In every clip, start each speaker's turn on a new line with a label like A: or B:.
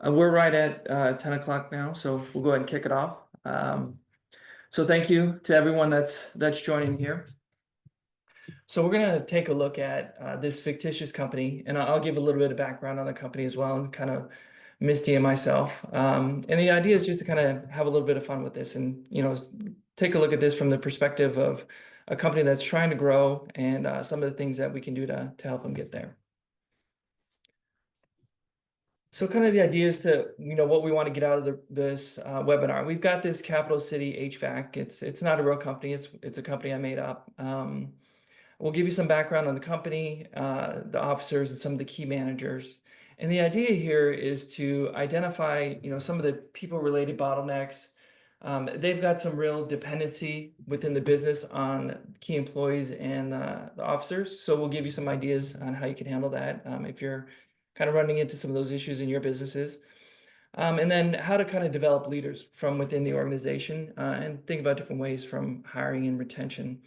A: We're right at 10 o'clock now, so we'll go ahead and kick it off. So thank you to everyone that's joining here. So we're going to take a look at this fictitious company, and I'll give a little bit of background on the company as well, and kind of Misty and myself. And the idea is just to kind of have a little bit of fun with this, and take a look at this from the perspective of a company that's trying to grow, and some of the things that we can do to help them get there. So kind of the idea is to, what we want to get out of this webinar. We've got this Capital City HVAC. It's not a real company. It's a company I made up. We'll give you some background on the company, the officers, and some of the key managers. And the idea here is to identify, some of the people-related bottlenecks. They've got some real dependency within the business on key employees and the officers. So we'll give you some ideas on how you can handle that if you're kind of running into some of those issues in your businesses. And then how to kind of develop leaders from within the organization and think about different ways from hiring and retention.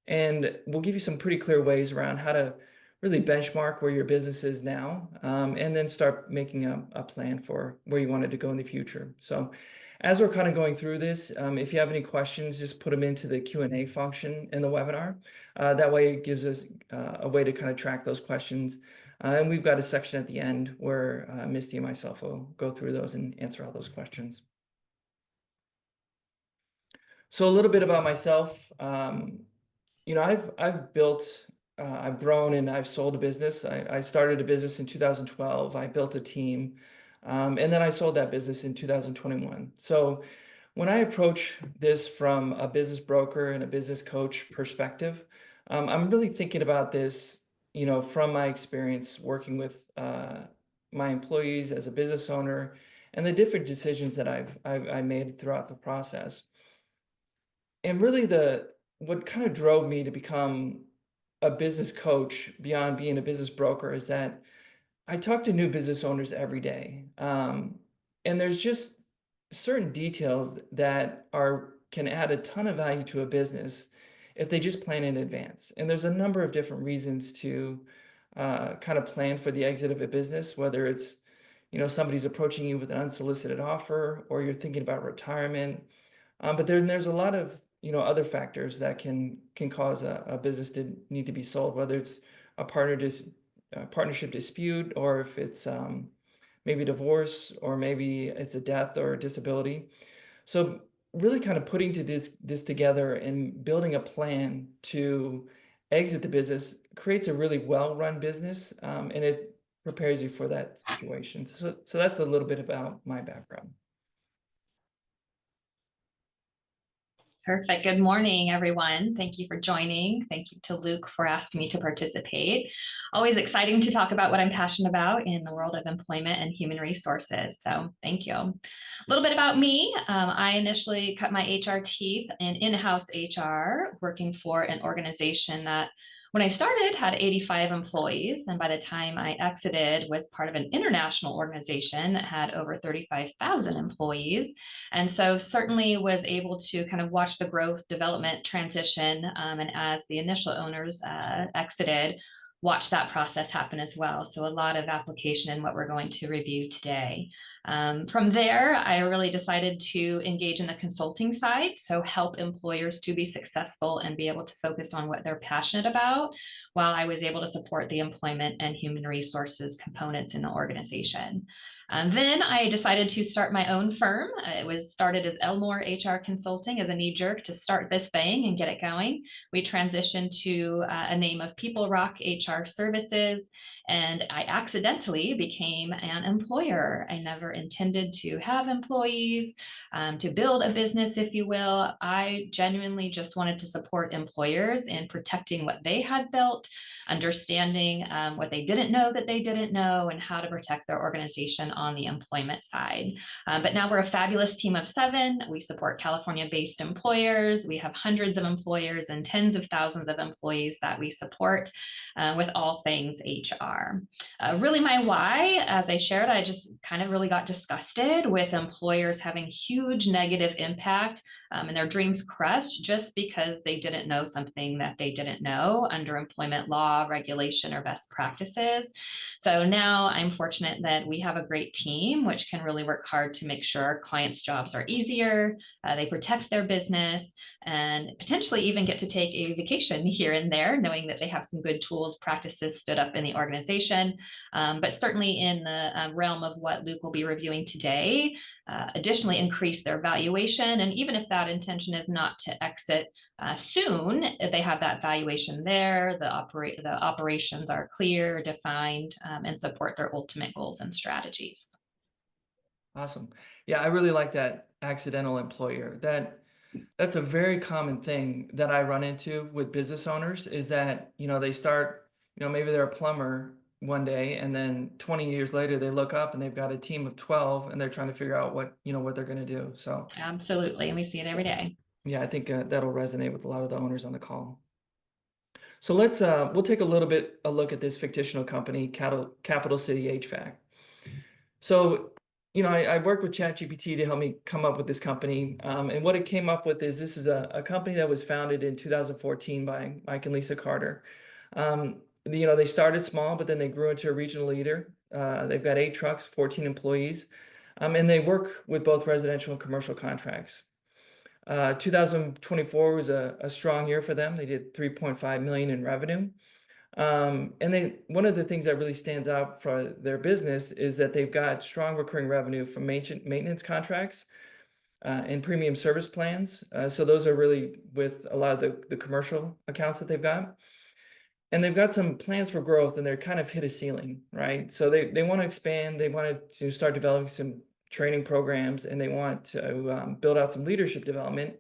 A: And we'll give you some pretty clear ways around how to really benchmark where your business is now, and then start making a plan for where you want it to go in the future. So as we're kind of going through this, if you have any questions, just put them into the Q&A function in the webinar. That way it gives us a way to kind of track those questions. And we've got a section at the end where Misty and myself will go through those and answer all those questions. So a little bit about myself. I've built, I've grown, and I've sold a business. I started a business in 2012. I built a team, and then I sold that business in 2021. So when I approach this from a business broker and a business coach perspective, I'm really thinking about this, from my experience working with my employees as a business owner and the different decisions that I made throughout the process. And really what kind of drove me to become a business coach beyond being a business broker is that I talk to new business owners every day. And there's just certain details that can add a ton of value to a business if they just plan in advance. And there's a number of different reasons to kind of plan for the exit of a business, whether it's, somebody's approaching you with an unsolicited offer, or you're thinking about retirement. But there's a lot of, other factors that can cause a business to need to be sold, whether it's a partnership dispute, or if it's maybe divorce, or maybe it's a death or a disability. So really kind of putting this together and building a plan to exit the business creates a really well-run business, and it prepares you for that situation. So that's a little bit about my background.
B: Perfect. Good morning, everyone. Thank you for joining. Thank you to Luke for asking me to participate. Always exciting to talk about what I'm passionate about in the world of employment and human resources. So thank you. A little bit about me. I initially cut my HR teeth in in-house HR, working for an organization that, when I started, had 85 employees, and by the time I exited, was part of an international organization that had over 35,000 employees. And so certainly was able to kind of watch the growth, development, transition, and as the initial owners exited, watch that process happen as well. So a lot of application in what we're going to review today. From there, I really decided to engage in the consulting side, so help employers to be successful and be able to focus on what they're passionate about, while I was able to support the employment and human resources components in the organization. Then I decided to start my own firm. It was started as Elmore HR Consulting as a knee jerk to start this thing and get it going. We transitioned to a name of People Rock HR Services, and I accidentally became an employer. I never intended to have employees, to build a business, if you will. I genuinely just wanted to support employers in protecting what they had built, understanding what they didn't know that they didn't know, and how to protect their organization on the employment side. But now we're a fabulous team of 7. We support California-based employers. We have hundreds of employers and tens of thousands of employees that we support with all things HR. Really my why, as I shared, I just kind of really got disgusted with employers having huge negative impact and their dreams crushed just because they didn't know something that they didn't know under employment law, regulation, or best practices. So now I'm fortunate that we have a great team, which can really work hard to make sure our clients' jobs are easier, they protect their business, and potentially even get to take a vacation here and there, knowing that they have some good tools, practices stood up in the organization. But certainly in the realm of what Luke will be reviewing today, additionally increase their valuation. And even if that intention is not to exit soon, they have that valuation there, the operations are clear, defined, and support their ultimate goals and strategies.
A: Awesome. Yeah, I really like that accidental employer. That's a very common thing that I run into with business owners is that, they start, maybe they're a plumber one day and then 20 years later they look up and they've got a team of 12 and they're trying to figure out what they're going to do. So,
B: Absolutely, and we see it every day.
A: yeah, I think that'll resonate with a lot of the owners on the call. So we'll take a look at this fictional company, Capital City HVAC. So, I worked with ChatGPT to help me come up with this company. And what it came up with is this is a company that was founded in 2014 by Mike and Lisa Carter. They started small, but then they grew into a regional leader. They've got 8 trucks, 14 employees, and they work with both residential and commercial contracts. 2024 was a strong year for them. They did 3.5 million in revenue. And one of the things that really stands out for their business is that they've got strong recurring revenue from maintenance contracts and premium service plans. So those are really with a lot of the commercial accounts that they've got. And they've got some plans for growth and they're kind of hit a ceiling, right? So they want to expand, they want to start developing some training programs, and they want to build out some leadership development.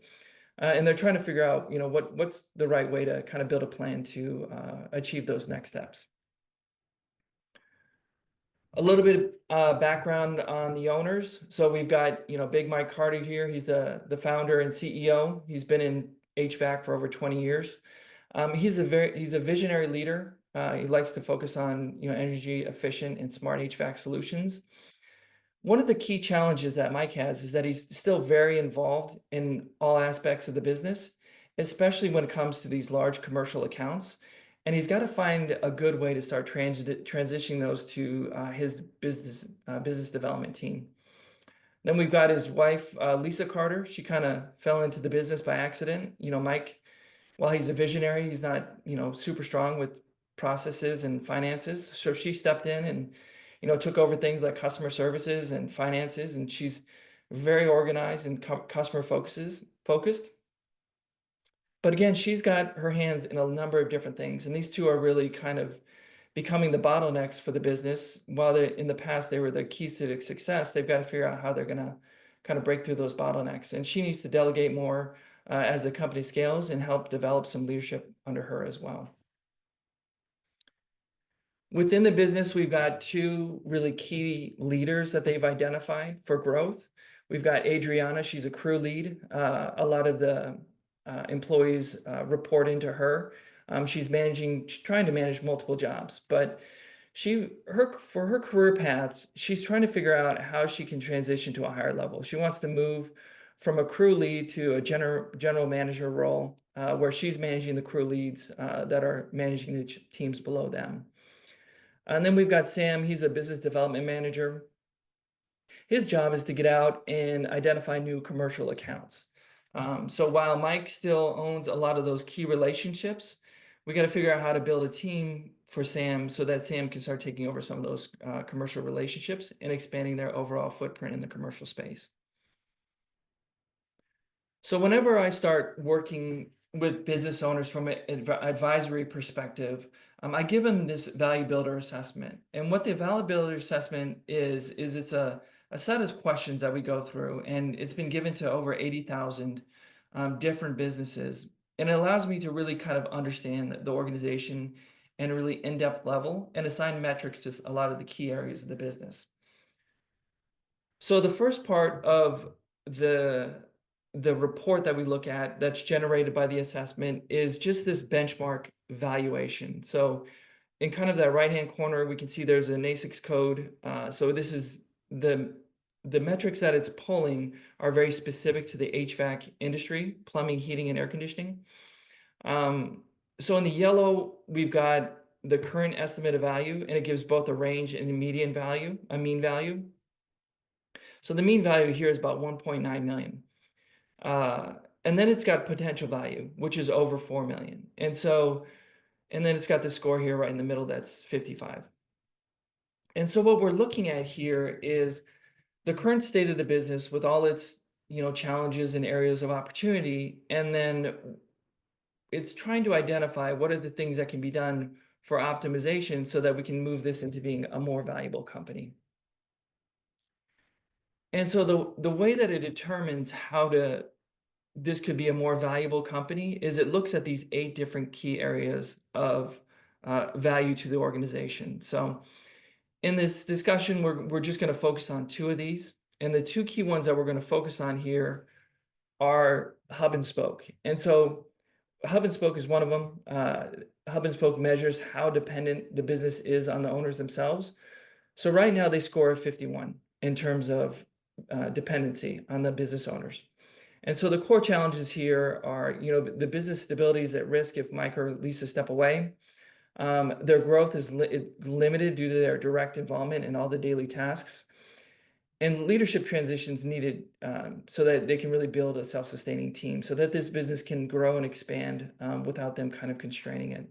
A: And they're trying to figure out, what's the right way to kind of build a plan to achieve those next steps. A little bit of background on the owners. So we've got, Big Mike Carter here. He's the founder and CEO. He's been in HVAC for over 20 years. He's a visionary leader. He likes to focus on, energy efficient and smart HVAC solutions. One of the key challenges that Mike has is that he's still very involved in all aspects of the business, especially when it comes to these large commercial accounts. And he's got to find a good way to start transitioning those to his business development team. Then we've got his wife, Lisa Carter. She kind of fell into the business by accident. Mike, while he's a visionary, he's not, super strong with processes and finances. So she stepped in and, took over things like customer services and finances, and she's very organized and customer focused. But again, she's got her hands in a number of different things, and these two are really kind of becoming the bottlenecks for the business. While in the past they were the keys to success, they've got to figure out how they're going to kind of break through those bottlenecks. And she needs to delegate more as the company scales and help develop some leadership under her as well. Within the business, we've got 2 really key leaders that they've identified for growth. We've got Adriana, she's a crew lead. A lot of the employees report into her. She's trying to manage multiple jobs, but for her career path, she's trying to figure out how she can transition to a higher level. She wants to move from a crew lead to a general manager role, where she's managing the crew leads that are managing the teams below them. And then we've got Sam, he's a business development manager. His job is to get out and identify new commercial accounts. So while Mike still owns a lot of those key relationships, we got to figure out how to build a team for Sam so that Sam can start taking over some of those commercial relationships and expanding their overall footprint in the commercial space. So whenever I start working with business owners from an advisory perspective, I give them this value builder assessment. And what the value builder assessment is it's a set of questions that we go through, and it's been given to over 80,000 different businesses. And it allows me to really kind of understand the organization in a really in-depth level and assign metrics to a lot of the key areas of the business. So the first part of the report that we look at that's generated by the assessment is just this benchmark valuation. So in kind of that right-hand corner, we can see there's an ASICS code. So this is the metrics that it's pulling are very specific to the HVAC industry, plumbing, heating, and air conditioning. So in the yellow, we've got the current estimate of value, and it gives both a range and a median value, a mean value. So the mean value here is about 1.9 million. And then it's got potential value, which is over 4 million. And then it's got the score here right in the middle, that's 55. And so what we're looking at here is the current state of the business with all its, challenges and areas of opportunity. And then it's trying to identify what are the things that can be done for optimization so that we can move this into being a more valuable company. And so the way that it determines this could be a more valuable company is it looks at these 8 different key areas of value to the organization. So in this discussion, we're just going to focus on 2 of these. And the 2 key ones that we're going to focus on here are hub and spoke. And so hub and spoke is one of them. Hub and spoke measures how dependent the business is on the owners themselves. So right now they score a 51 in terms of dependency on the business owners. And so the core challenges here are, the business stability is at risk if Mike or Lisa step away. Their growth is limited due to their direct involvement in all the daily tasks. And leadership transitions needed so that they can really build a self-sustaining team so that this business can grow and expand without them kind of constraining it.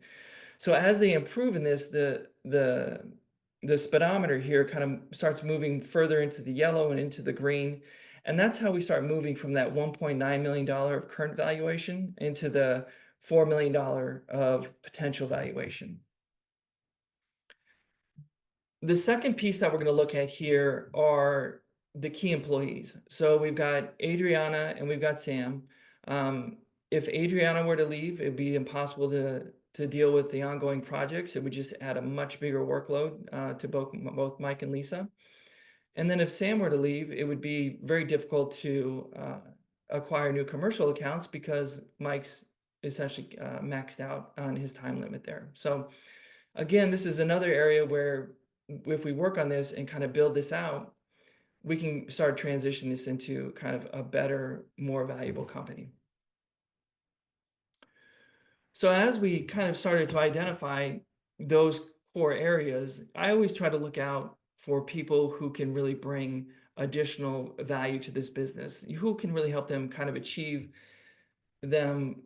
A: So as they improve in this, the speedometer here kind of starts moving further into the yellow and into the green. And that's how we start moving from that $1.9 million of current valuation into the $4 million of potential valuation. The second piece that we're going to look at here are the key employees. So we've got Adriana and we've got Sam. If Adriana were to leave, it'd be impossible to deal with the ongoing projects. It would just add a much bigger workload to both Mike and Lisa. And then if Sam were to leave, it would be very difficult to acquire new commercial accounts because Mike's essentially maxed out on his time limit there. So again, this is another area where if we work on this and kind of build this out, we can start transitioning this into kind of a better, more valuable company. So as we kind of started to identify those core areas, I always try to look out for people who can really bring additional value to this business, who can really help them kind of achieve them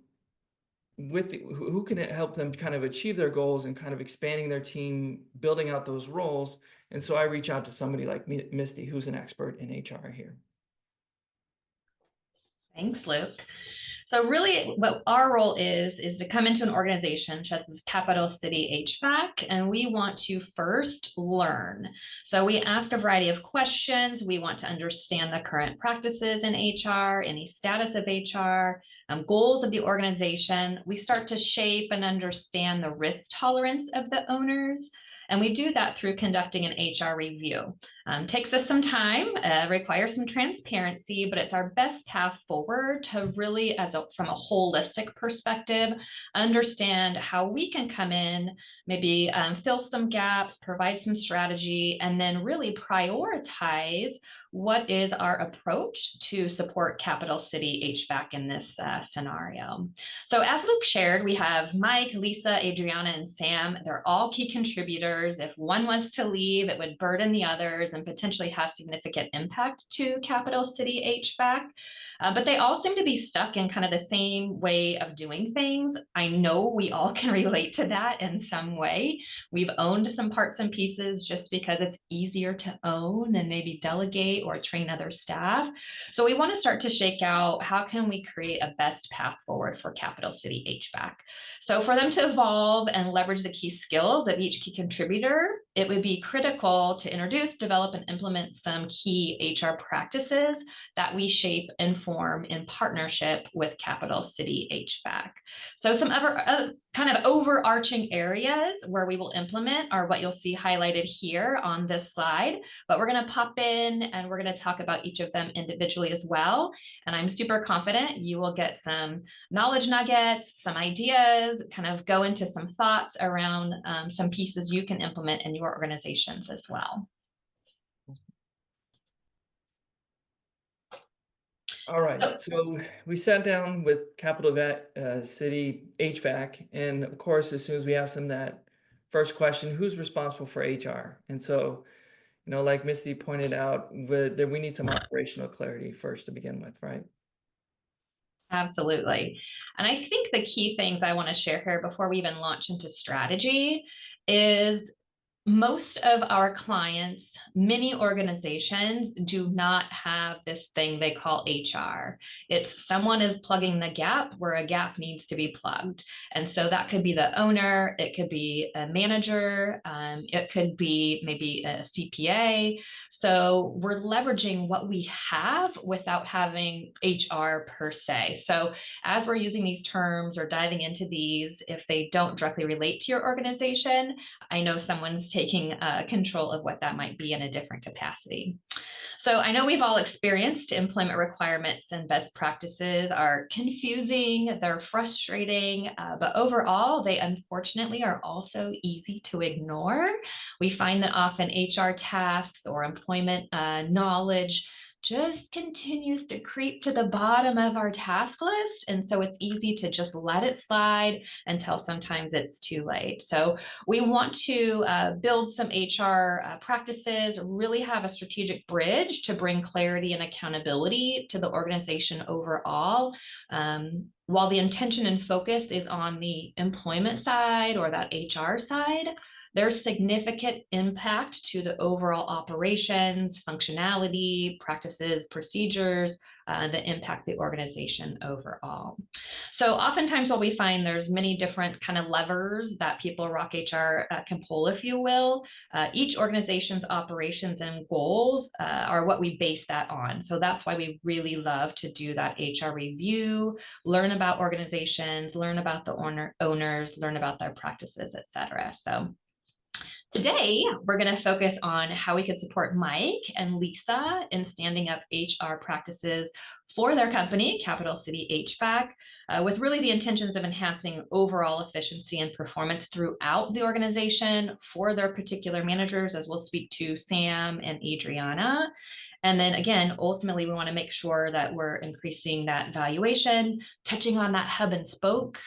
A: who can help them kind of achieve their goals and kind of expanding their team, building out those roles. And so I reach out to somebody like Misty, who's an expert in HR here.
B: Thanks, Luke. So really what our role is to come into an organization such as Capital City HVAC, and we want to first learn. So we ask a variety of questions. We want to understand the current practices in HR, any status of HR, goals of the organization. We start to shape and understand the risk tolerance of the owners. And we do that through conducting an HR review. Takes us some time, requires some transparency, but it's our best path forward to really, from a holistic perspective, understand how we can come in, maybe fill some gaps, provide some strategy, and then really prioritize what is our approach to support Capital City HVAC in this scenario. So as Luke shared, we have Mike, Lisa, Adriana, and Sam. They're all key contributors. If one was to leave, it would burden the others and potentially have significant impact to Capital City HVAC. But they all seem to be stuck in kind of the same way of doing things. I know we all can relate to that in some way. We've owned some parts and pieces just because it's easier to own and maybe delegate or train other staff. So we want to start to shake out how can we create a best path forward for Capital City HVAC. So for them to evolve and leverage the key skills of each key contributor, it would be critical to introduce, develop, and implement some key HR practices that we shape and form in partnership with Capital City HVAC. So some other kind of overarching areas where we will implement are what you'll see highlighted here on this slide, but we're going to pop in and we're going to talk about each of them individually as well. And I'm super confident you will get some knowledge nuggets, some ideas, kind of go into some thoughts around some pieces you can implement in your organizations as well.
A: All right, so we sat down with Capital City HVAC, and of course, as soon as we asked them that first question, who's responsible for HR? And so, like Misty pointed out, that we need some operational clarity first to begin with, right?
B: Absolutely. And I think the key things I want to share here before we even launch into strategy is most of our clients, many organizations do not have this thing they call HR. It's someone is plugging the gap where a gap needs to be plugged. And so that could be the owner, it could be a manager, it could be maybe a CPA. So we're leveraging what we have without having HR per se. So as we're using these terms or diving into these, if they don't directly relate to your organization, I know someone's taking control of what that might be in a different capacity. So I know we've all experienced employment requirements and best practices are confusing, they're frustrating, but overall, they unfortunately are also easy to ignore. We find that often HR tasks or employment knowledge just continues to creep to the bottom of our task list. And so it's easy to just let it slide until sometimes it's too late. So we want to build some HR practices, really have a strategic bridge to bring clarity and accountability to the organization overall. While the intention and focus is on the employment side or that HR side, there's significant impact to the overall operations, functionality, practices, procedures that impact the organization overall. So oftentimes what we find, there's many different kind of levers that people rock HR can pull, if you will. Each organization's operations and goals are what we base that on. So that's why we really love to do that HR review, learn about organizations, learn about the owners, learn about their practices, et cetera. So today, we're going to focus on how we could support Mike and Lisa in standing up HR practices for their company, Capital City HVAC, with really the intentions of enhancing overall efficiency and performance throughout the organization for their particular managers, as we'll speak to Sam and Adriana. And then again, ultimately, we want to make sure that we're increasing that valuation, touching on that hub and spoke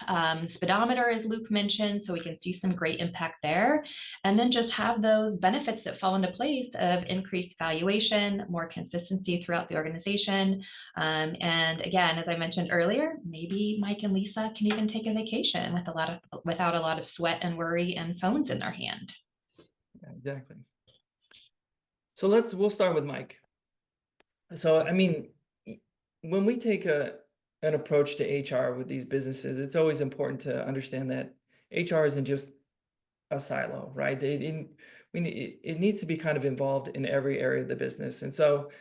B: speedometer, as Luke mentioned, so we can see some great impact there. And then just have those benefits that fall into place of increased valuation, more consistency throughout the organization. And again, as I mentioned earlier, maybe Mike and Lisa can even take a vacation without a lot of sweat and worry and phones in their hand.
A: Yeah, exactly. So we'll start with Mike. So, I mean, when we take an approach to HR with these businesses, it's always important to understand that HR isn't just a silo, right? It needs to be kind of involved in every area of the business. And so,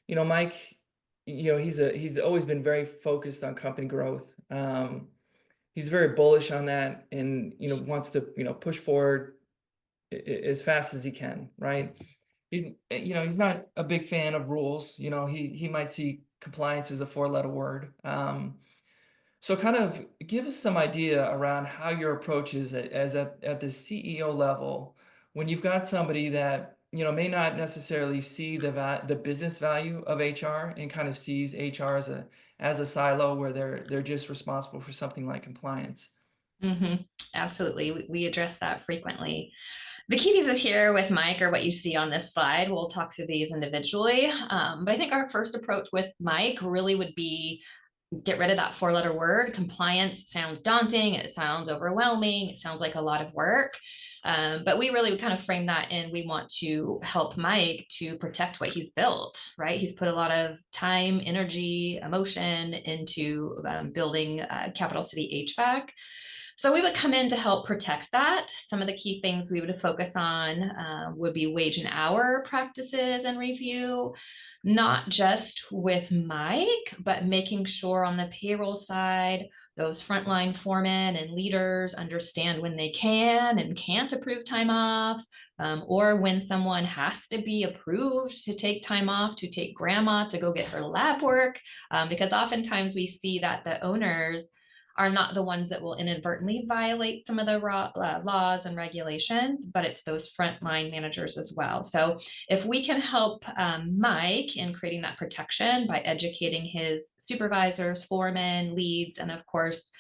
A: Mike, he's always been very focused on company growth. He's very bullish on that, and wants to push forward as fast as he can, right? He's not a big fan of rules. He might see compliance as a four-letter word. So kind of give us some idea around how your approach is at the CEO level when you've got somebody that may not necessarily see the business value of HR and kind of sees HR as a silo where they're just responsible for something like compliance.
B: Absolutely. We address that frequently. The key pieces here with Mike are what you see on this slide. We'll talk through these individually. But I think our first approach with Mike really would be get rid of that four-letter word. Compliance sounds daunting. It sounds overwhelming. It sounds like a lot of work. But we really kind of frame that in. We want to help Mike to protect what he's built, right? He's put a lot of time, energy, emotion into building Capital City HVAC. So we would come in to help protect that. Some of the key things we would focus on would be wage and hour practices and review, not just with Mike, but making sure on the payroll side, those frontline foremen and leaders understand when they can and can't approve time off, or when someone has to be approved to take time off to take grandma to go get her lab work, because oftentimes we see that the owners are not the ones that will inadvertently violate some of the laws and regulations, but it's those frontline managers as well. So if we can help Mike in creating that protection by educating his supervisors, foremen, leads, and of course,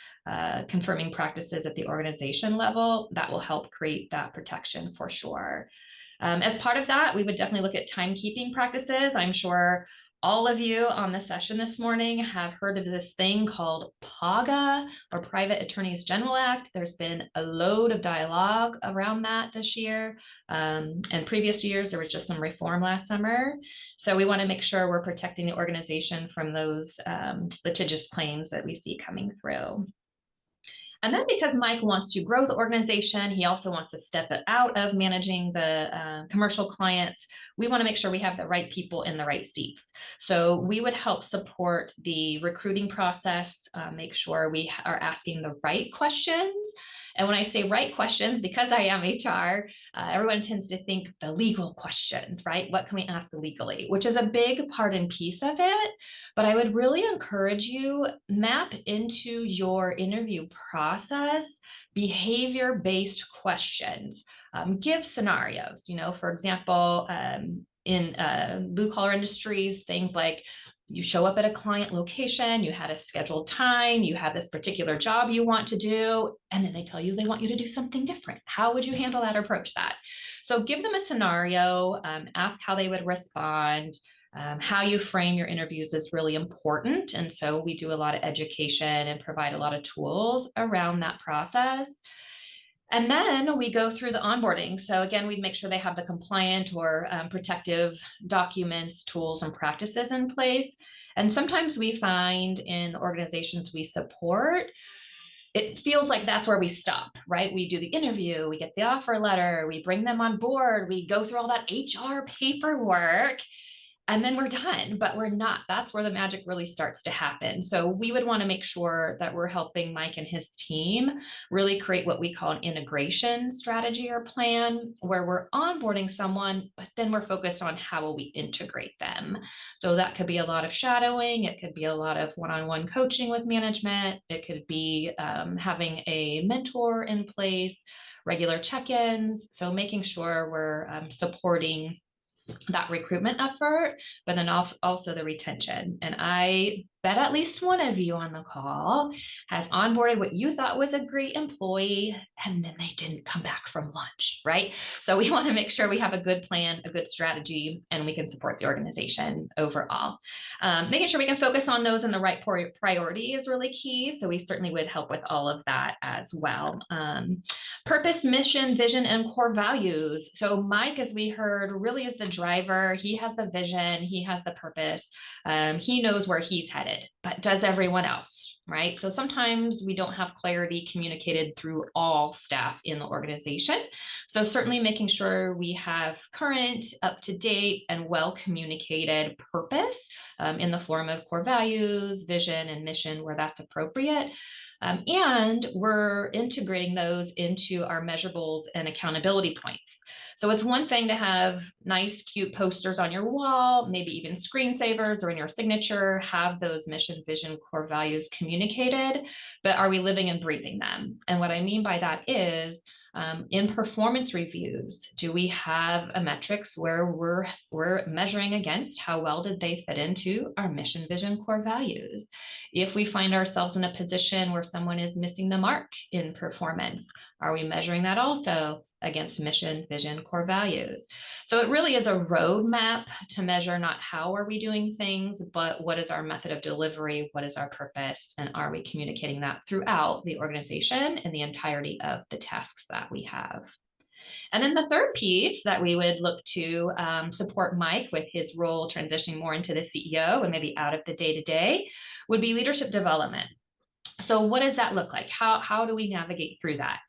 B: confirming practices at the organization level, that will help create that protection for sure. As part of that, we would definitely look at timekeeping practices. I'm sure all of you on the session this morning have heard of this thing called PAGA, or Private Attorneys General Act. There's been a load of dialogue around that this year. And previous years, there was just some reform last summer. So we want to make sure we're protecting the organization from those litigious claims that we see coming through. And then because Mike wants to grow the organization, he also wants to step it out of managing the commercial clients. We want to make sure we have the right people in the right seats. So we would help support the recruiting process, make sure we are asking the right questions. And when I say right questions, because I am HR, everyone tends to think the legal questions, right? What can we ask legally, which is a big part and piece of it. But I would really encourage you map into your interview process behavior-based questions. Give scenarios, for example, in blue collar industries, things like you show up at a client location, you had a scheduled time, you have this particular job you want to do, and then they tell you they want you to do something different. How would you handle that or approach that? So give them a scenario, ask how they would respond. How you frame your interviews is really important. And so we do a lot of education and provide a lot of tools around that process. And then we go through the onboarding. So again, we'd make sure they have the compliant or protective documents, tools, and practices in place. And sometimes we find in organizations we support, it feels like that's where we stop, right? We do the interview, we get the offer letter, we bring them on board, we go through all that HR paperwork, and then we're done, but we're not. That's where the magic really starts to happen. So we would want to make sure that we're helping Mike and his team really create what we call an integration strategy or plan, where we're onboarding someone, but then we're focused on how will we integrate them. So that could be a lot of shadowing. It could be a lot of one-on-one coaching with management. It could be having a mentor in place, regular check-ins. So making sure we're supporting that recruitment effort, but then also the retention. And I bet at least one of you on the call has onboarded what you thought was a great employee, and then they didn't come back from lunch, right? So we want to make sure we have a good plan, a good strategy, and we can support the organization overall. Making sure we can focus on those in the right priority is really key. So we certainly would help with all of that as well. Purpose, mission, vision, and core values. So Mike, as we heard, really is the driver. He has the vision, he has the purpose, he knows where he's headed, but does everyone else, right? So sometimes we don't have clarity communicated through all staff in the organization. So certainly making sure we have current, up-to-date, and well-communicated purpose in the form of core values, vision, and mission where that's appropriate. And we're integrating those into our measurables and accountability points. So it's one thing to have nice, cute posters on your wall, maybe even screensavers or in your signature, have those mission, vision, core values communicated, but are we living and breathing them? And what I mean by that is, in performance reviews, do we have a metrics where we're measuring against how well did they fit into our mission, vision, core values? If we find ourselves in a position where someone is missing the mark in performance, are we measuring that also against mission, vision, core values? So it really is a roadmap to measure not how are we doing things, but what is our method of delivery, what is our purpose, and are we communicating that throughout the organization and the entirety of the tasks that we have. And then the third piece that we would look to support Mike with his role transitioning more into the CEO and maybe out of the day-to-day would be leadership development. So what does that look like? How do we navigate through that?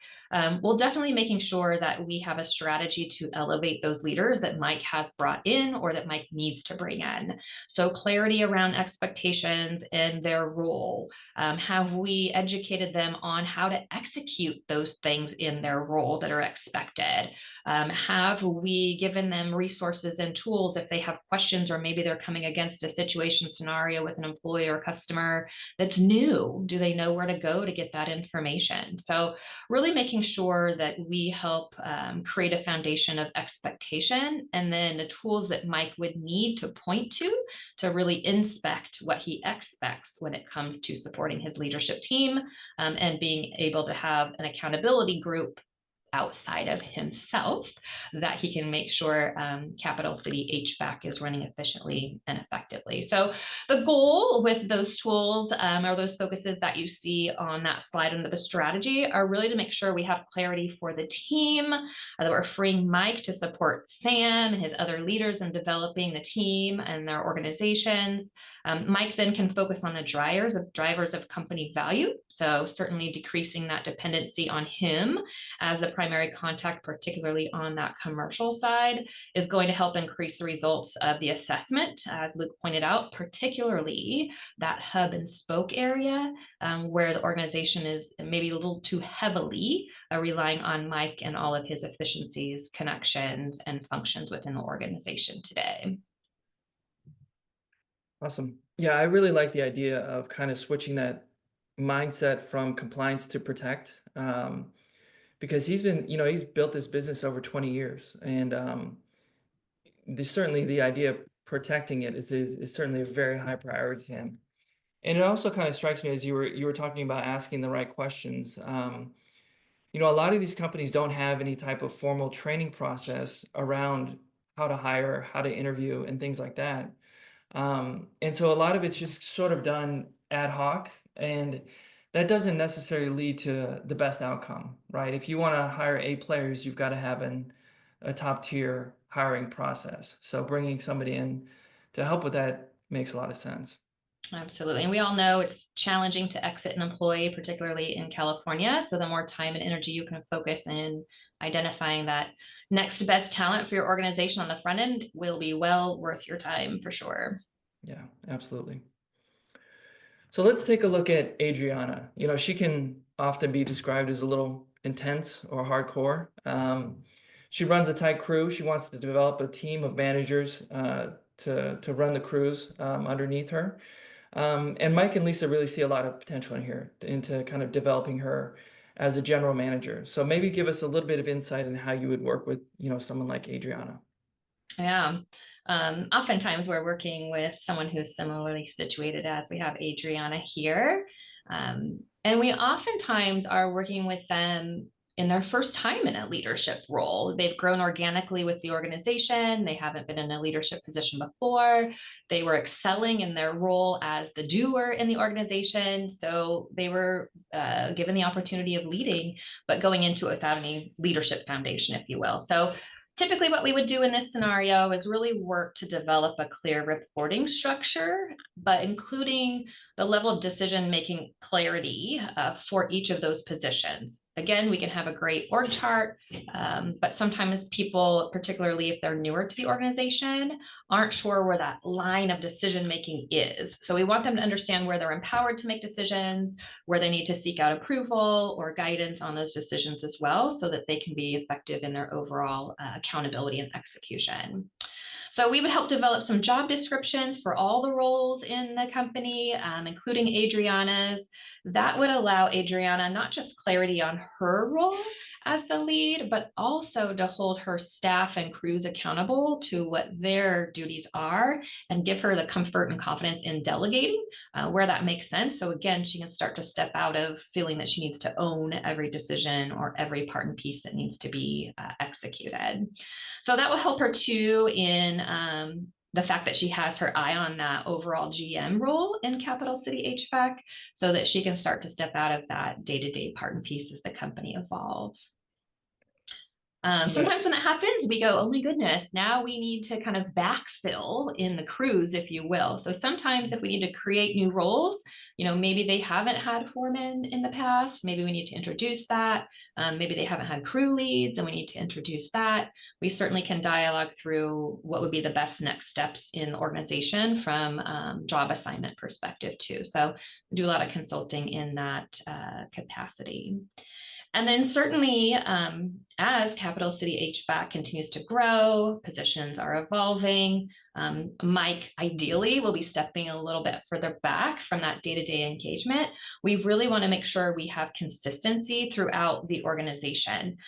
B: we'll definitely making sure that we have a strategy to elevate those leaders that Mike has brought in or that Mike needs to bring in. So clarity around expectations and their role. Have we educated them on how to execute those things in their role that are expected? Have we given them resources and tools if they have questions, or maybe they're coming against a situation scenario with an employee or customer that's new? Do they know where to go to get that information? So really making sure that we help create a foundation of expectation, and then the tools that Mike would need to point to really inspect what he expects when it comes to supporting his leadership team, and being able to have an accountability group outside of himself that he can make sure Capital City HVAC is running efficiently and effectively. So the goal with those tools or those focuses that you see on that slide under the strategy are really to make sure we have clarity for the team, that we're freeing Mike to support Sam and his other leaders in developing the team and their organizations. Mike then can focus on the drivers of company value. So certainly decreasing that dependency on him as the primary contact, particularly on that commercial side, is going to help increase the results of the assessment, as Luke pointed out, particularly that hub and spoke area where the organization is maybe a little too heavily relying on Mike and all of his efficiencies, connections, and functions within the organization today.
A: Awesome. Yeah, I really like the idea of kind of switching that mindset from compliance to protect, because he's been, he's built this business over 20 years, and there's certainly the idea of protecting it is certainly a very high priority to him. And it also kind of strikes me as you were talking about asking the right questions. A lot of these companies don't have any type of formal training process around how to hire, how to interview, and things like that. And so a lot of it's just sort of done ad hoc, and that doesn't necessarily lead to the best outcome, right? If you want to hire A players, you've got to have a top tier hiring process. So bringing somebody in to help with that makes a lot of sense.
B: Absolutely. And we all know it's challenging to exit an employee, particularly in California. So the more time and energy you can focus in identifying that next best talent for your organization on the front end will be well worth your time for sure.
A: Yeah, absolutely. So let's take a look at Adriana. She can often be described as a little intense or hardcore. She runs a tight crew. She wants to develop a team of managers to run the crews underneath her. And Mike and Lisa really see a lot of potential in here into kind of developing her as a general manager. So maybe give us a little bit of insight in how you would work with, someone like Adriana.
B: Yeah. Oftentimes we're working with someone who's similarly situated as we have Adriana here. And we oftentimes are working with them in their first time in a leadership role. They've grown organically with the organization. They haven't been in a leadership position before. They were excelling in their role as the doer in the organization. So they were given the opportunity of leading, but going into it without any leadership foundation, if you will. So typically what we would do in this scenario is really work to develop a clear reporting structure, but including the level of decision-making clarity for each of those positions. Again, we can have a great org chart, but sometimes people, particularly if they're newer to the organization, aren't sure where that line of decision-making is. So we want them to understand where they're empowered to make decisions, where they need to seek out approval or guidance on those decisions as well, so that they can be effective in their overall accountability and execution. So we would help develop some job descriptions for all the roles in the company, including Adriana's. That would allow Adriana not just clarity on her role as the lead, but also to hold her staff and crews accountable to what their duties are and give her the comfort and confidence in delegating where that makes sense. So again, she can start to step out of feeling that she needs to own every decision or every part and piece that needs to be executed. So that will help her too in the fact that she has her eye on that overall GM role in Capital City HVAC so that she can start to step out of that day-to-day part and piece as the company evolves.
A: Yeah.
B: Sometimes when that happens, we go, oh my goodness, now we need to kind of backfill in the crews, if you will. So sometimes if we need to create new roles, maybe they haven't had foremen in the past, maybe we need to introduce that. Maybe they haven't had crew leads and we need to introduce that. We certainly can dialogue through what would be the best next steps in the organization from job assignment perspective too. So we do a lot of consulting in that capacity. And then certainly, as Capital City HVAC continues to grow, positions are evolving. Mike ideally will be stepping a little bit further back from that day-to-day engagement. We really want to make sure we have consistency throughout the organization.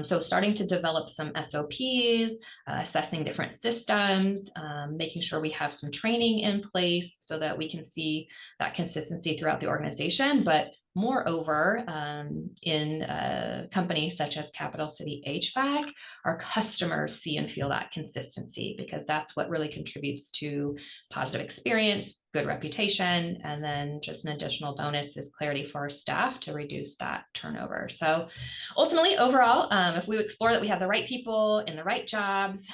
B: So starting to develop some SOPs, assessing different systems, making sure we have some training in place so that we can see that consistency throughout the organization. But moreover, in companies such as Capital City HVAC, our customers see and feel that consistency because that's what really contributes to positive experience, good reputation, and then just an additional bonus is clarity for our staff to reduce that turnover. So ultimately, overall, if we explore that we have the right people in the right jobs,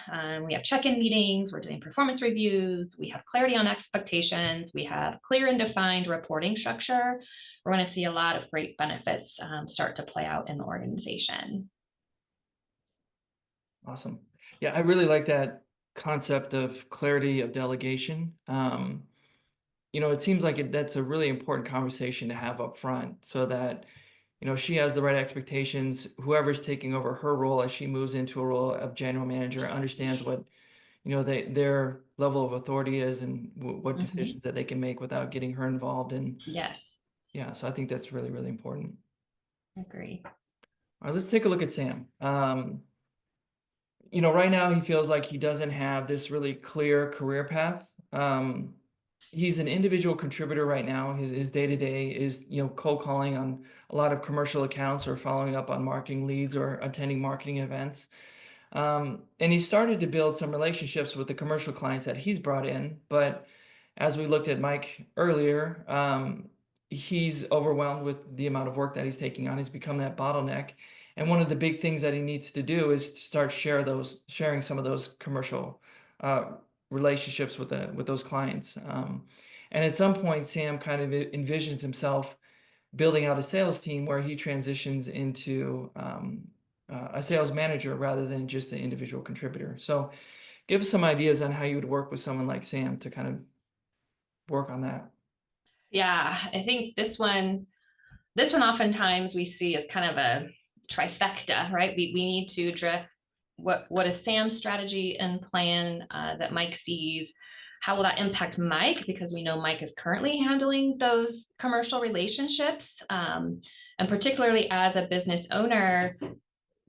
B: we have check-in meetings, we're doing performance reviews, we have clarity on expectations, we have clear and defined reporting structure, we're going to see a lot of great benefits start to play out in the organization.
A: Awesome. Yeah, I really like that concept of clarity of delegation. It seems like that's a really important conversation to have up front so that, she has the right expectations. Whoever's taking over her role as she moves into a role of general manager understands what, their level of authority is and what
B: Mhm.
A: decisions that they can make without getting her involved. And
B: Yes,
A: yeah, so I think that's really, really important.
B: agree.
A: All right, let's take a look at Sam. Right now he feels like he doesn't have this really clear career path. He's an individual contributor right now. His day to day is, cold calling on a lot of commercial accounts or following up on marketing leads or attending marketing events. And he started to build some relationships with the commercial clients that he's brought in. But as we looked at Mike earlier, he's overwhelmed with the amount of work that he's taking on. He's become that bottleneck. And one of the big things that he needs to do is to start sharing some of those commercial uh, relationships with those clients. And at some point, Sam kind of envisions himself building out a sales team where he transitions into a sales manager rather than just an individual contributor. So, give us some ideas on how you would work with someone like Sam to kind of work on that.
B: Yeah, I think this one oftentimes we see as kind of a trifecta, right? We need to address what is Sam's strategy and plan that Mike sees. How will that impact Mike? Because we know Mike is currently handling those commercial relationships. And particularly as a business owner,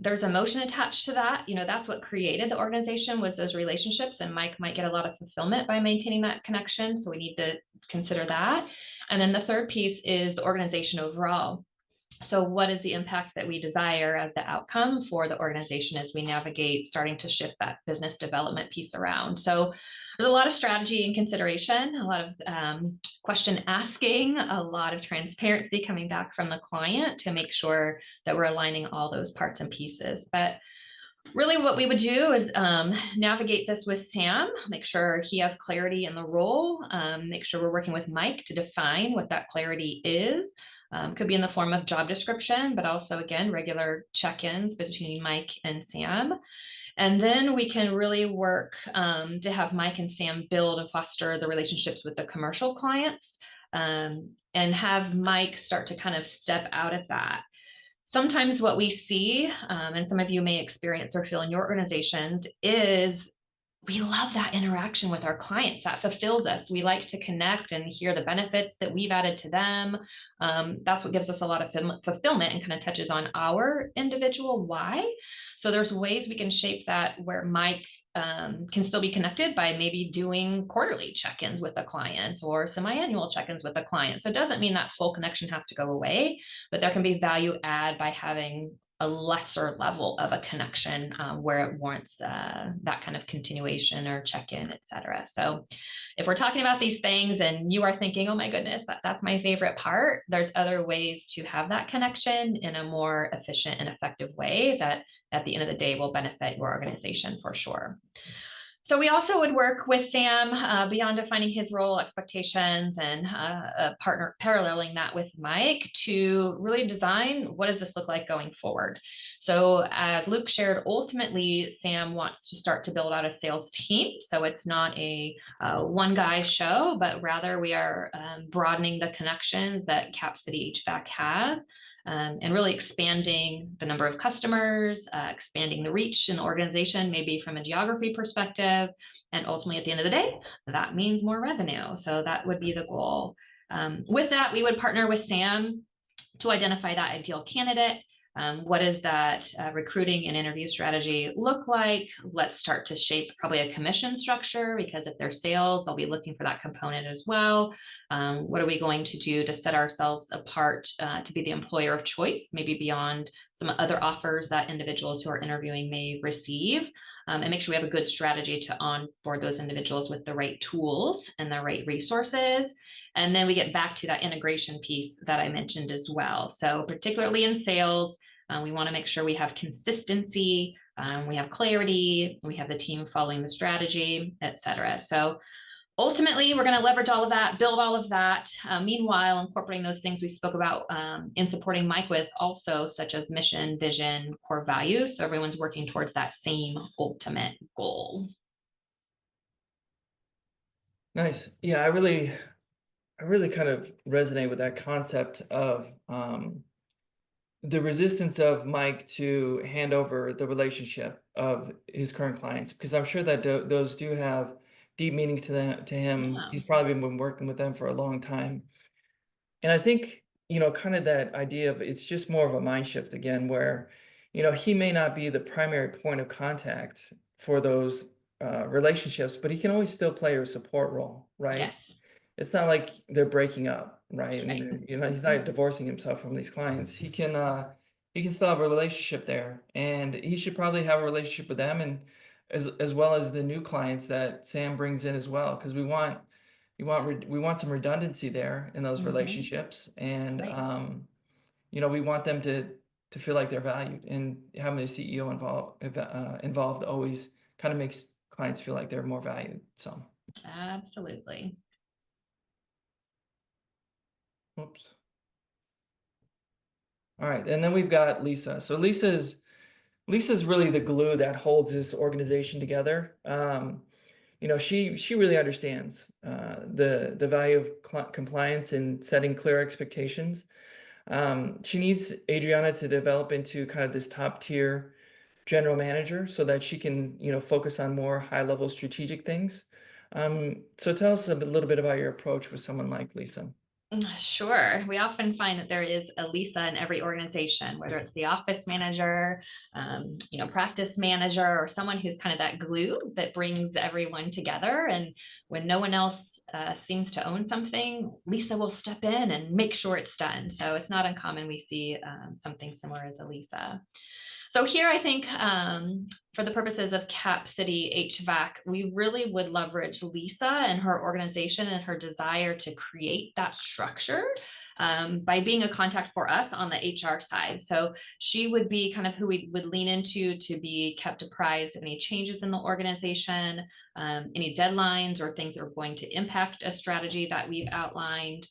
B: there's emotion attached to that. That's what created the organization was those relationships, and Mike might get a lot of fulfillment by maintaining that connection. So we need to consider that. And then the third piece is the organization overall. So what is the impact that we desire as the outcome for the organization as we navigate starting to shift that business development piece around? So there's a lot of strategy and consideration, a lot of question asking, a lot of transparency coming back from the client to make sure that we're aligning all those parts and pieces. But really what we would do is navigate this with Sam, make sure he has clarity in the role, make sure we're working with Mike to define what that clarity is. Could be in the form of job description, but also, again, regular check-ins between Mike and Sam. And then we can really work to have Mike and Sam build and foster the relationships with the commercial clients, and have Mike start to kind of step out of that. Sometimes what we see, and some of you may experience or feel in your organizations, is we love that interaction with our clients. That fulfills us. We like to connect and hear the benefits that we've added to them. That's what gives us a lot of fulfillment and kind of touches on our individual why. So there's ways we can shape that where Mike can still be connected by maybe doing quarterly check-ins with the client or semi-annual check-ins with the client. So it doesn't mean that full connection has to go away, but there can be value add by having a lesser level of a connection where it warrants that kind of continuation or check-in, et cetera. So if we're talking about these things and you are thinking, oh my goodness, that's my favorite part, there's other ways to have that connection in a more efficient and effective way that at the end of the day will benefit your organization for sure. So we also would work with Sam beyond defining his role expectations and a partner paralleling that with Mike to really design what does this look like going forward. So as Luke shared, ultimately Sam wants to start to build out a sales team. So it's not a one guy show, but rather we are broadening the connections that Cap City HVAC has. And really expanding the number of customers, expanding the reach in the organization, maybe from a geography perspective. And ultimately, at the end of the day, that means more revenue. So that would be the goal. With that, we would partner with Sam to identify that ideal candidate. What does that recruiting and interview strategy look like? Let's start to shape probably a commission structure, because if they're sales, they'll be looking for that component as well. What are we going to do to set ourselves apart to be the employer of choice, maybe beyond some other offers that individuals who are interviewing may receive? And make sure we have a good strategy to onboard those individuals with the right tools and the right resources. And then we get back to that integration piece that I mentioned as well. So particularly in sales, we want to make sure we have consistency, we have clarity, we have the team following the strategy, et cetera. So ultimately, we're going to leverage all of that, build all of that. Meanwhile, incorporating those things we spoke about in supporting Mike with also, such as mission, vision, core values. So everyone's working towards that same ultimate goal.
A: Nice. Yeah, I really kind of resonate with that concept of the resistance of Mike to hand over the relationship of his current clients, because I'm sure that those do have deep meaning to him.
B: Yeah.
A: He's probably been working with them for a long time. And I think, kind of that idea of it's just more of a mind shift again, where, he may not be the primary point of contact for those relationships, but he can always still play a support role, right?
B: Yes.
A: It's not like they're breaking up, right?
B: Right.
A: And he's not divorcing himself from these clients. He can still have a relationship there, and he should probably have a relationship with them, and as well as the new clients that Sam brings in as well, because we want some redundancy there in those
B: Mm-hmm.
A: relationships, and
B: Right.
A: we want them to feel like they're valued, and having a CEO involved always kind of makes clients feel like they're more valued. So,
B: Absolutely.
A: oops. All right, and then we've got Lisa. So Lisa's really the glue that holds this organization together. She really understands the value of compliance and setting clear expectations. She needs Adriana to develop into kind of this top tier general manager so that she can, focus on more high level strategic things. So tell us a little bit about your approach with someone like Lisa.
B: Sure. We often find that there is a Lisa in every organization, whether it's the office manager, practice manager, or someone who's kind of that glue that brings everyone together. And when no one else seems to own something, Lisa will step in and make sure it's done. So it's not uncommon we see something similar as a Lisa. So here, I think for the purposes of Cap City HVAC, we really would leverage Lisa and her organization and her desire to create that structure by being a contact for us on the HR side. So she would be kind of who we would lean into to be kept apprised of any changes in the organization, any deadlines or things that are going to impact a strategy that we've outlined.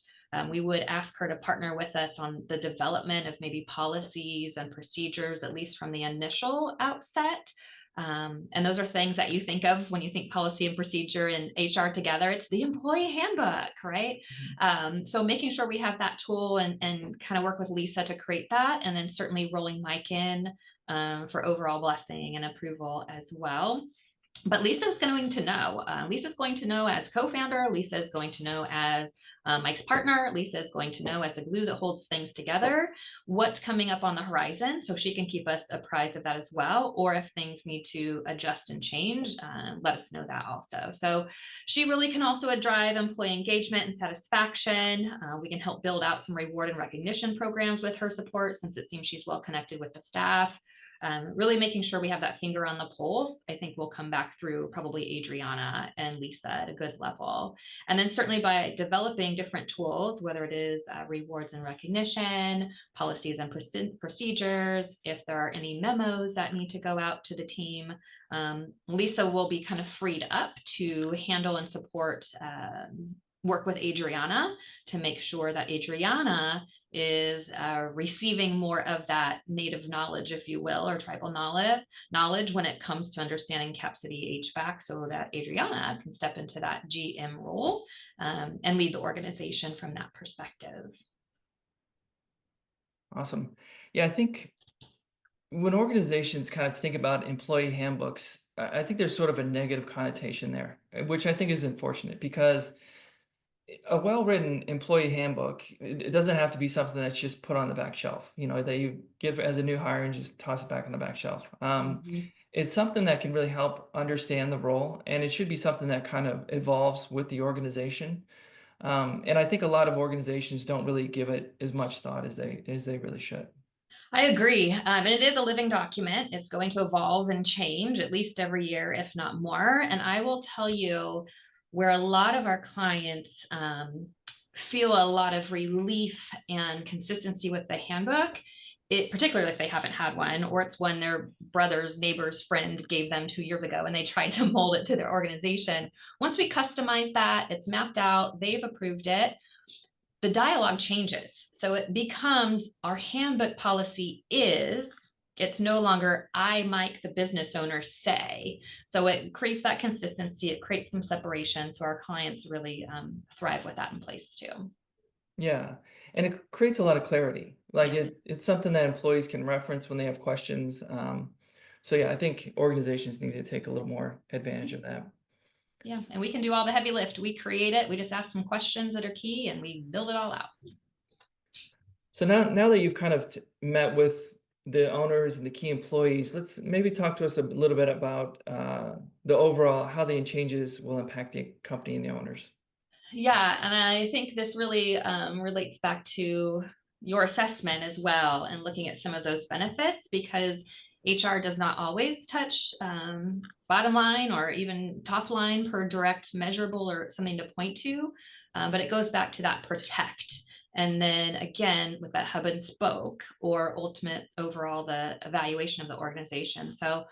B: We would ask her to partner with us on the development of maybe policies and procedures, at least from the initial outset. And those are things that you think of when you think policy and procedure and HR together. It's the employee handbook, right?
A: Mhm.
B: So making sure we have that tool and kind of work with Lisa to create that, and then certainly rolling Mike in for overall blessing and approval as well. But Lisa's going to know. Lisa's going to know as co-founder. Lisa is going to know as Mike's partner. Lisa is going to know as the glue that holds things together what's coming up on the horizon, so she can keep us apprised of that as well. Or if things need to adjust and change, let us know that also. So she really can also drive employee engagement and satisfaction. We can help build out some reward and recognition programs with her support, since it seems she's well connected with the staff. Really making sure we have that finger on the pulse, I think will come back through probably Adriana and Lisa at a good level. And then certainly by developing different tools, whether it is rewards and recognition, policies and procedures, if there are any memos that need to go out to the team, Lisa will be kind of freed up to handle and support work with Adriana to make sure that Adriana is receiving more of that native knowledge, if you will, or tribal knowledge when it comes to understanding Cap City HVAC, so that Adriana can step into that GM role and lead the organization from that perspective.
A: Awesome. Yeah, I think when organizations kind of think about employee handbooks, I think there's sort of a negative connotation there, which I think is unfortunate because a well-written employee handbook, it doesn't have to be something that's just put on the back shelf, that you give as a new hire and just toss it back on the back shelf.
B: Mhm.
A: It's something that can really help understand the role, and it should be something that kind of evolves with the organization. And I think a lot of organizations don't really give it as much thought as they really should.
B: I agree. And it is a living document. It's going to evolve and change at least every year, if not more. And I will tell you where a lot of our clients feel a lot of relief and consistency with the handbook, particularly if they haven't had one, or it's one their brother's neighbor's friend gave them 2 years ago and they tried to mold it to their organization. Once we customize that, it's mapped out, they've approved it, the dialogue changes. So it becomes our handbook policy is, it's no longer I, Mike, the business owner, say. So it creates that consistency, it creates some separation. So our clients really thrive with that in place too.
A: Yeah, and it creates a lot of clarity. Like
B: Yeah.
A: it's something that employees can reference when they have questions. So yeah, I think organizations need to take a little more advantage of that.
B: Yeah. And we can do all the heavy lift. We create it. We just ask some questions that are key and we build it all out.
A: So now that you've kind of met with the owners and the key employees, let's maybe talk to us a little bit about the overall how the changes will impact the company and the owners.
B: Yeah, and I think this really relates back to your assessment as well and looking at some of those benefits, because HR does not always touch bottom line or even top line per direct measurable or something to point to, but it goes back to that protect. And then again, with that hub and spoke or ultimate overall the evaluation of the organization. So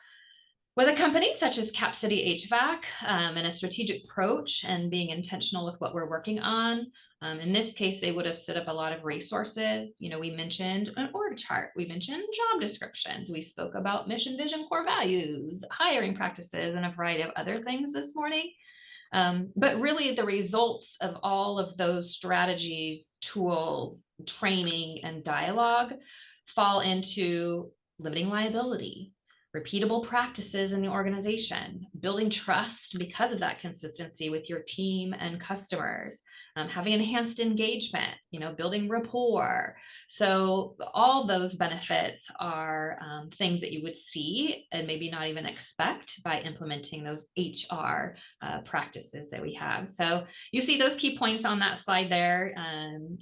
B: with a company such as Cap City HVAC and a strategic approach and being intentional with what we're working on, in this case, they would have stood up a lot of resources. We mentioned an org chart, we mentioned job descriptions, we spoke about mission, vision, core values, hiring practices, and a variety of other things this morning. But really, the results of all of those strategies, tools, training, and dialogue fall into limiting liability, repeatable practices in the organization, building trust because of that consistency with your team and customers, having enhanced engagement, building rapport. So all those benefits are things that you would see and maybe not even expect by implementing those HR practices that we have. So you see those key points on that slide there,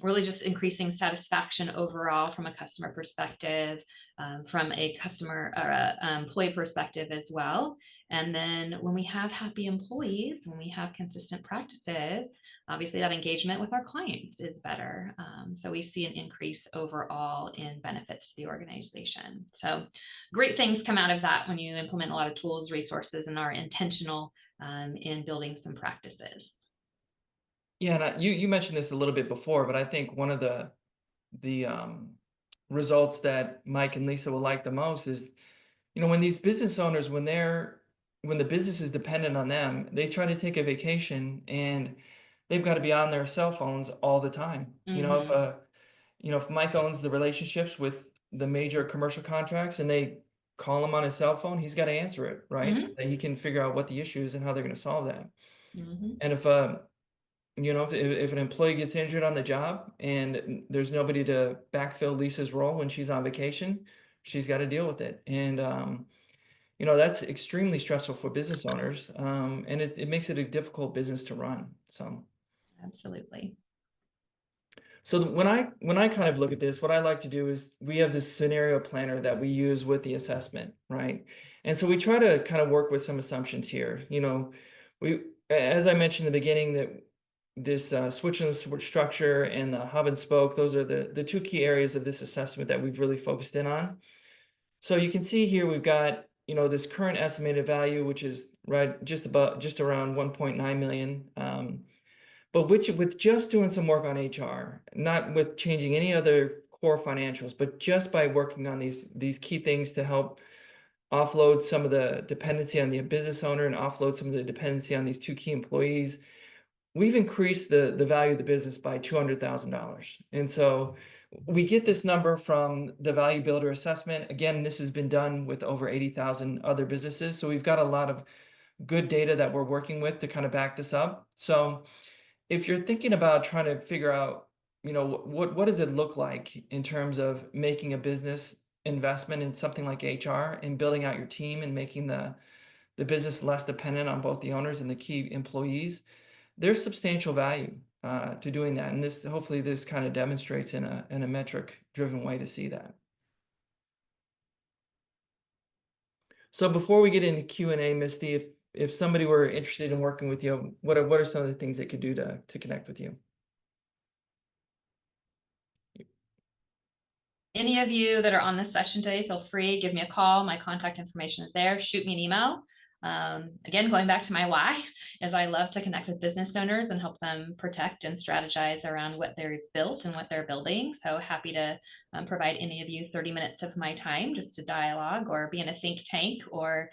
B: really just increasing satisfaction overall from a customer perspective, from a customer or employee perspective as well. And then when we have happy employees, when we have consistent practices, obviously that engagement with our clients is better. So we see an increase overall in benefits to the organization. So great things come out of that when you implement a lot of tools, resources, and are intentional in building some practices.
A: Yeah, and you mentioned this a little bit before, but I think one of the results that Mike and Lisa will like the most is, when these business owners, when the business is dependent on them, they try to take a vacation and they've got to be on their cell phones all the time. If
B: Mm-hmm.
A: if Mike owns the relationships with the major commercial contracts and they call him on his cell phone, he's got to answer it, right? So
B: Hmm.
A: that he can figure out what the issue is and how they're going to solve that.
B: Hmm.
A: And if if an employee gets injured on the job and there's nobody to backfill Lisa's role when she's on vacation, she's got to deal with it. And that's extremely stressful for business owners, and it makes it a difficult business to run.
B: Absolutely.
A: When I kind of look at this, what I like to do is we have this scenario planner that we use with the assessment, right? And so we try to kind of work with some assumptions here. As I mentioned in the beginning, that this switch and switch structure and the hub and spoke, those are the two key areas of this assessment that we've really focused in on. So you can see here we've got, this current estimated value, which is right just around 1.9 million. But with just doing some work on HR, not with changing any other core financials, but just by working on these key things to help offload some of the dependency on the business owner and offload some of the dependency on these two key employees, we've increased the value of the business by $200,000. And so we get this number from the value builder assessment. Again, this has been done with over 80,000 other businesses. So we've got a lot of good data that we're working with to kind of back this up. So if you're thinking about trying to figure out, what does it look like in terms of making a business investment in something like HR and building out your team and making the business less dependent on both the owners and the key employees, there's substantial value to doing that. And hopefully this kind of demonstrates in a metric driven way to see that. So before we get into Q&A, Misty, if somebody were interested in working with you, what are some of the things they could do to connect with you?
B: Any of you that are on this session today, feel free, give me a call. My contact information is there. Shoot me an email. Again, going back to my why, is I love to connect with business owners and help them protect and strategize around what they've built and what they're building. So happy to provide any of you 30 minutes of my time just to dialogue or be in a think tank or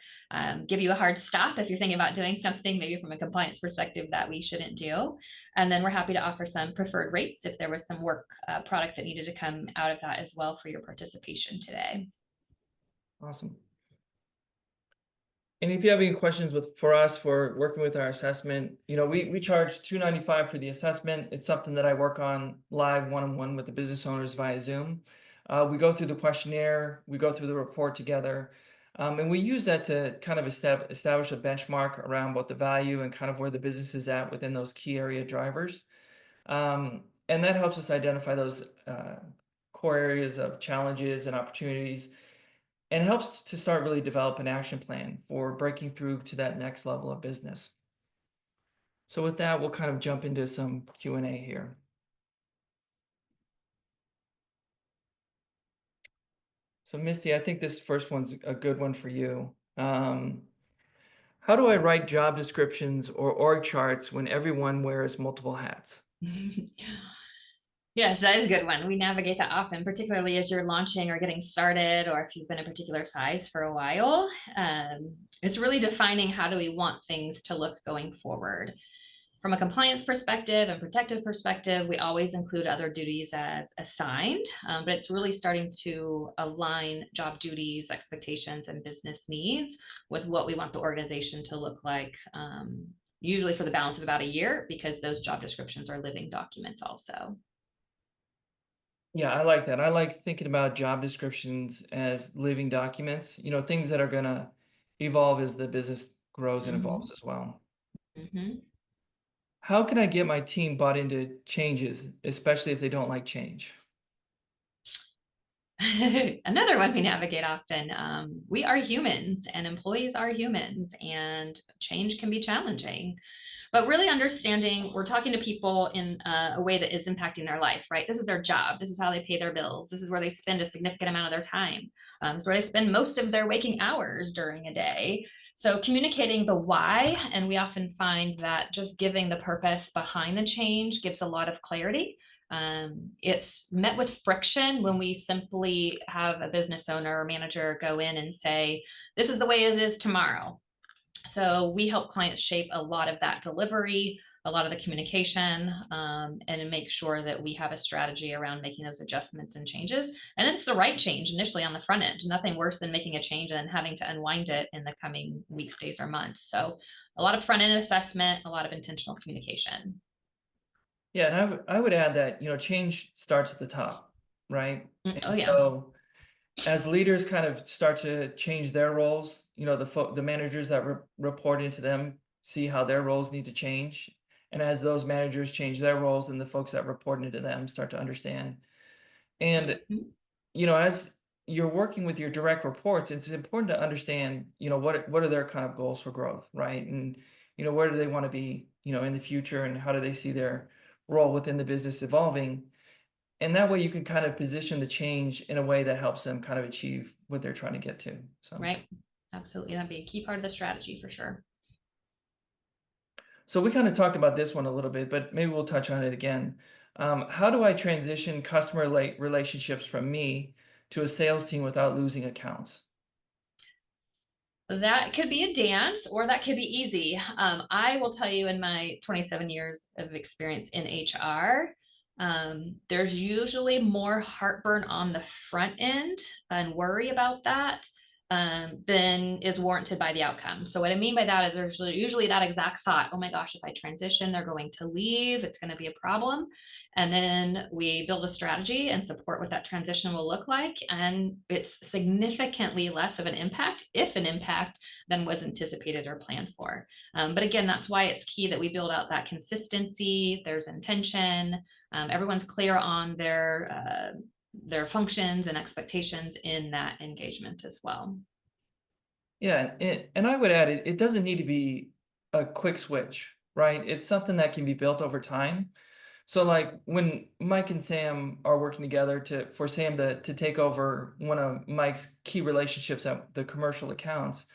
B: give you a hard stop if you're thinking about doing something maybe from a compliance perspective that we shouldn't do. And then we're happy to offer some preferred rates if there was some work product that needed to come out of that as well for your participation today.
A: Awesome. And if you have any questions for us for working with our assessment, we charge $295 for the assessment. It's something that I work on live one-on-one with the business owners via Zoom. We go through the questionnaire, we go through the report together, and we use that to kind of establish a benchmark around what the value and kind of where the business is at within those key area drivers. And that helps us identify those core areas of challenges and opportunities and helps to start really develop an action plan for breaking through to that next level of business. So with that, we'll kind of jump into some Q&A here. So Misty, I think this first one's a good one for you. How do I write job descriptions or org charts when everyone wears multiple hats?
B: Yes, that is a good one. We navigate that often, particularly as you're launching or getting started, or if you've been a particular size for a while. It's really defining how do we want things to look going forward. From a compliance perspective and protective perspective, we always include other duties as assigned, but it's really starting to align job duties, expectations, and business needs with what we want the organization to look like, usually for the balance of about a year, because those job descriptions are living documents also.
A: Yeah, I like that. I like thinking about job descriptions as living documents, things that are going to evolve as the business grows and
B: Mm-hmm.
A: evolves as well.
B: Mm-hmm.
A: How can I get my team bought into changes, especially if they don't like change?
B: Another one we navigate often. We are humans and employees are humans, and change can be challenging. But really understanding we're talking to people in a way that is impacting their life, right? This is their job. This is how they pay their bills. This is where they spend a significant amount of their time. It's where they spend most of their waking hours during a day. So communicating the why, and we often find that just giving the purpose behind the change gives a lot of clarity. It's met with friction when we simply have a business owner or manager go in and say, this is the way it is tomorrow. So we help clients shape a lot of that delivery a lot of the communication, and make sure that we have a strategy around making those adjustments and changes. And it's the right change initially on the front end. Nothing worse than making a change and then having to unwind it in the coming weeks, days, or months. So a lot of front end assessment, a lot of intentional communication.
A: Yeah, and I would add that, change starts at the top, right?
B: Oh
A: And
B: yeah.
A: so as leaders kind of start to change their roles, the managers that report into them see how their roles need to change. And as those managers change their roles, then the folks that report into them start to understand. And,
B: Mhm.
A: as you're working with your direct reports, it's important to understand, what are their kind of goals for growth, right? And, where do they want to be, in the future, and how do they see their role within the business evolving? And that way you can kind of position the change in a way that helps them kind of achieve what they're trying to get to.
B: Right. Absolutely. That'd be a key part of the strategy for sure.
A: So we kind of talked about this one a little bit, but maybe we'll touch on it again. How do I transition customer relationships from me to a sales team without losing accounts?
B: That could be a dance or that could be easy. I will tell you, in my 27 years of experience in HR, there's usually more heartburn on the front end and worry about that than is warranted by the outcome. So, what I mean by that is there's usually that exact thought, oh my gosh, if I transition, they're going to leave, it's going to be a problem. And then we build a strategy and support what that transition will look like. And it's significantly less of an impact, if an impact, than was anticipated or planned for. But again, that's why it's key that we build out that consistency. There's intention. Everyone's clear on their functions and expectations in that engagement as well.
A: Yeah, and I would add it doesn't need to be a quick switch, right? It's something that can be built over time. So like when Mike and Sam are working together for Sam to take over one of Mike's key relationships at the commercial accounts,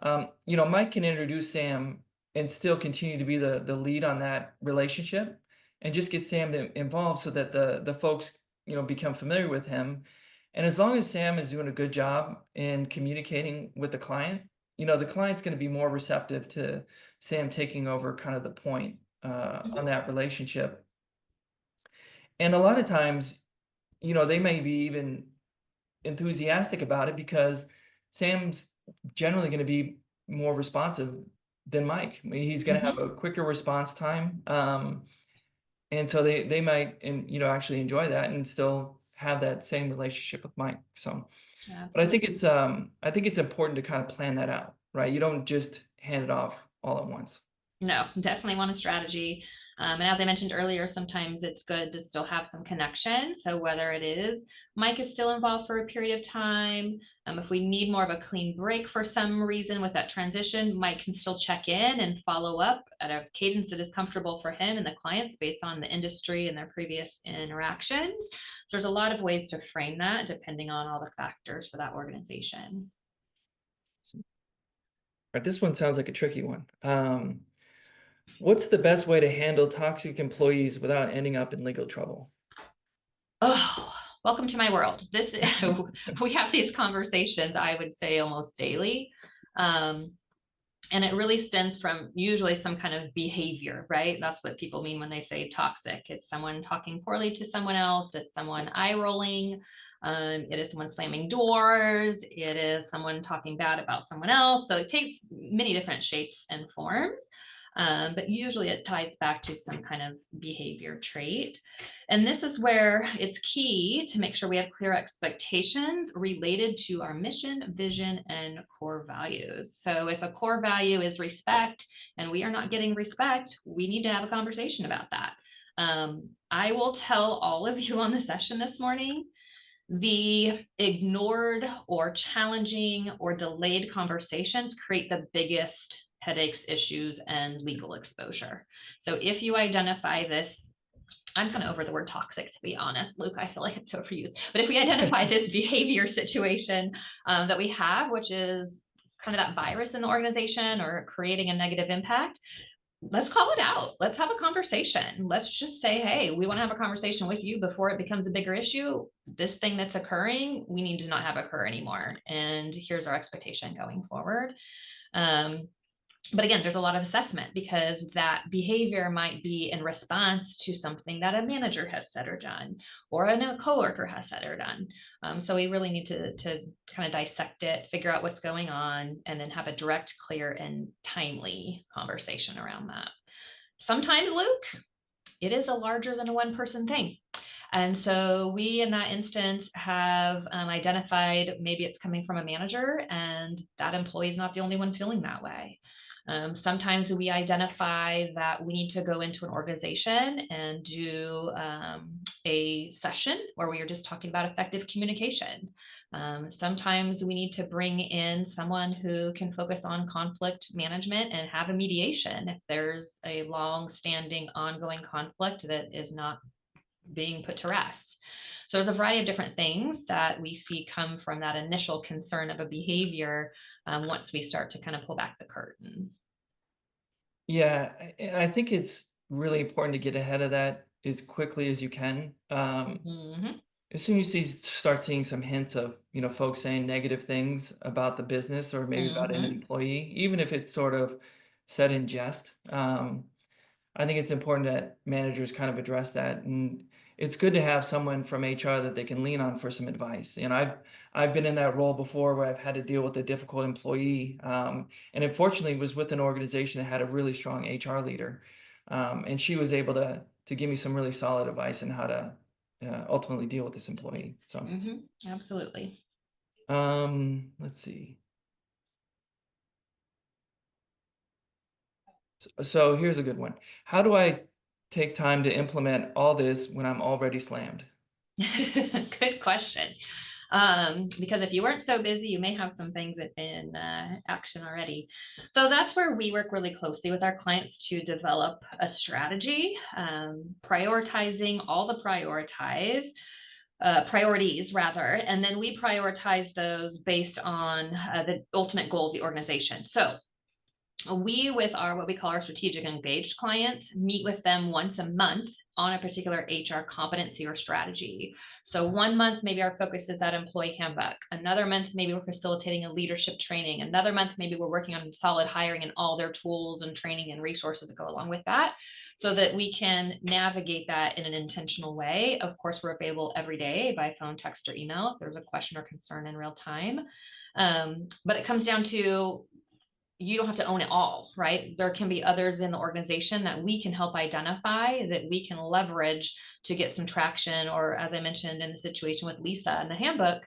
A: Mike can introduce Sam and still continue to be the lead on that relationship, and just get Sam involved so that the folks become familiar with him. And as long as Sam is doing a good job in communicating with the client, the client's going to be more receptive to Sam taking over kind of the point on
B: Mhm.
A: that relationship. And a lot of times, they may be even enthusiastic about it because Sam's generally going to be more responsive than Mike. I mean, he's going to have
B: Mhm.
A: a quicker response time. And so they might, and actually enjoy that and still have that same relationship with Mike. So, but
B: Absolutely.
A: I think it's important to kind of plan that out, right? You don't just hand it off all at once.
B: No, definitely want a strategy. And as I mentioned earlier, sometimes it's good to still have some connection. So whether it is Mike is still involved for a period of time, if we need more of a clean break for some reason with that transition, Mike can still check in and follow up at a cadence that is comfortable for him and the clients based on the industry and their previous interactions. So there's a lot of ways to frame that depending on all the factors for that organization.
A: So, all right, this one sounds like a tricky one. What's the best way to handle toxic employees without ending up in legal trouble?
B: Oh, welcome to my world. This we have these conversations, I would say, almost daily. Um, and it really stems from usually some kind of behavior, right? That's what people mean when they say toxic. It's someone talking poorly to someone else, it's someone eye rolling, it is someone slamming doors, it is someone talking bad about someone else. So it takes many different shapes and forms. But usually it ties back to some kind of behavior trait. And this is where it's key to make sure we have clear expectations related to our mission, vision, and core values. So if a core value is respect and we are not getting respect, we need to have a conversation about that. I will tell all of you on the session this morning, the ignored or challenging or delayed conversations create the biggest headaches, issues, and legal exposure. So if you identify this, I'm kind of over the word toxic, to be honest, Luke. I feel like it's overused. But if we identify this behavior situation that we have, which is kind of that virus in the organization or creating a negative impact, let's call it out. Let's have a conversation. Let's just say, hey, we want to have a conversation with you before it becomes a bigger issue. This thing that's occurring, we need to not have occur anymore. And here's our expectation going forward. Um, But again, there's a lot of assessment because that behavior might be in response to something that a manager has said or done, or a coworker has said or done. So we really need to kind of dissect it, figure out what's going on, and then have a direct, clear, and timely conversation around that. Sometimes, Luke, it is a larger than a one person thing. And so we, in that instance, have identified maybe it's coming from a manager and that employee is not the only one feeling that way. Sometimes we identify that we need to go into an organization and do a session where we are just talking about effective communication. Sometimes we need to bring in someone who can focus on conflict management and have a mediation if there's a long-standing ongoing conflict that is not being put to rest. So there's a variety of different things that we see come from that initial concern of a behavior once we start to kind of pull back the curtain.
A: Yeah, I think it's really important to get ahead of that as quickly as you can.
B: Mhm.
A: As soon as you start seeing some hints of, folks saying negative things about the business or maybe about an
B: Mhm.
A: employee, even if it's sort of said in jest, I think it's important that managers kind of address that. And it's good to have someone from HR that they can lean on for some advice. I've been in that role before where I've had to deal with a difficult employee, and unfortunately was with an organization that had a really strong HR leader, and she was able to give me some really solid advice on how to ultimately deal with this employee. So,
B: Mhm. Absolutely.
A: let's see. So here's a good one. How do I take time to implement all this when I'm already slammed?
B: Good question. Because if you weren't so busy, you may have some things in action already. So that's where we work really closely with our clients to develop a strategy, prioritizing all the priorities rather, and then we prioritize those based on the ultimate goal of the organization. So we, with our what we call our strategic engaged clients, meet with them once a month on a particular HR competency or strategy. So one month, maybe our focus is that employee handbook. Another month, maybe we're facilitating a leadership training. Another month, maybe we're working on solid hiring and all their tools and training and resources that go along with that so that we can navigate that in an intentional way. Of course, we're available every day by phone, text, or email if there's a question or concern in real time. But it comes down to you don't have to own it all, right? There can be others in the organization that we can help identify that we can leverage to get some traction. Or, as I mentioned in the situation with Lisa in the handbook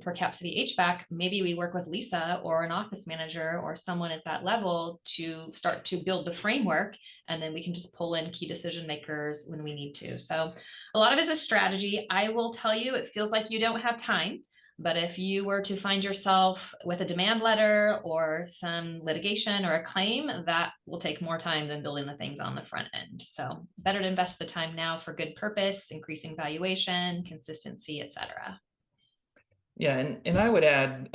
B: for Cap City HVAC, maybe we work with Lisa or an office manager or someone at that level to start to build the framework. And then we can just pull in key decision makers when we need to. So, a lot of it is a strategy. I will tell you, it feels like you don't have time. But if you were to find yourself with a demand letter or some litigation or a claim, that will take more time than building the things on the front end. So better to invest the time now for good purpose, increasing valuation, consistency, etc.
A: Yeah, and I would add,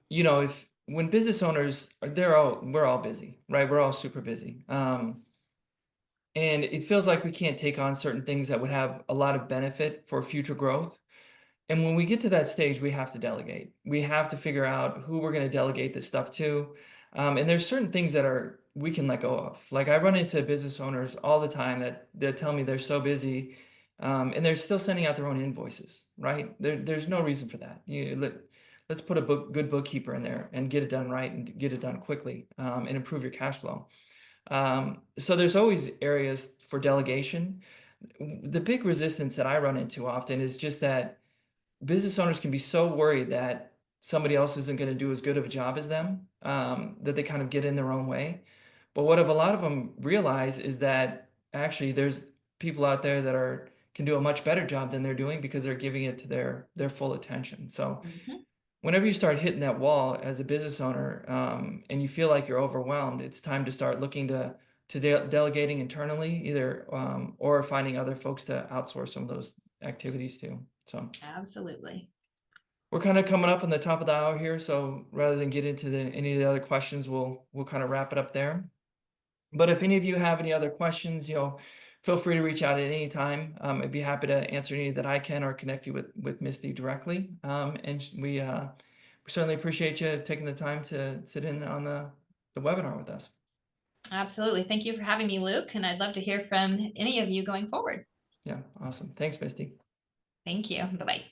A: if when business owners, we're all busy, right? We're all super busy. And it feels like we can't take on certain things that would have a lot of benefit for future growth. And when we get to that stage, we have to delegate. We have to figure out who we're going to delegate this stuff to. And there's certain things that we can let go of. Like I run into business owners all the time that tell me they're so busy, and they're still sending out their own invoices, right? There's no reason for that. Let's put a good bookkeeper in there and get it done right and get it done quickly, and improve your cash flow. So there's always areas for delegation. The big resistance that I run into often is just that business owners can be so worried that somebody else isn't going to do as good of a job as them, that they kind of get in their own way. But what if a lot of them realize is that actually there's people out there that can do a much better job than they're doing because they're giving it to their full attention. So
B: Mhm.
A: whenever you start hitting that wall as a business owner, and you feel like you're overwhelmed, it's time to start looking to delegating internally, either or finding other folks to outsource some of those activities to. So
B: Absolutely.
A: we're kind of coming up on the top of the hour here, so rather than get into any of the other questions, we'll kind of wrap it up there. But if any of you have any other questions, feel free to reach out at any time. I'd be happy to answer any that I can or connect you with Misty directly. And we certainly appreciate you taking the time to sit in on the webinar with us.
B: Absolutely. Thank you for having me, Luke. And I'd love to hear from any of you going forward.
A: Yeah, awesome. Thanks, Misty.
B: Thank you. Bye-bye.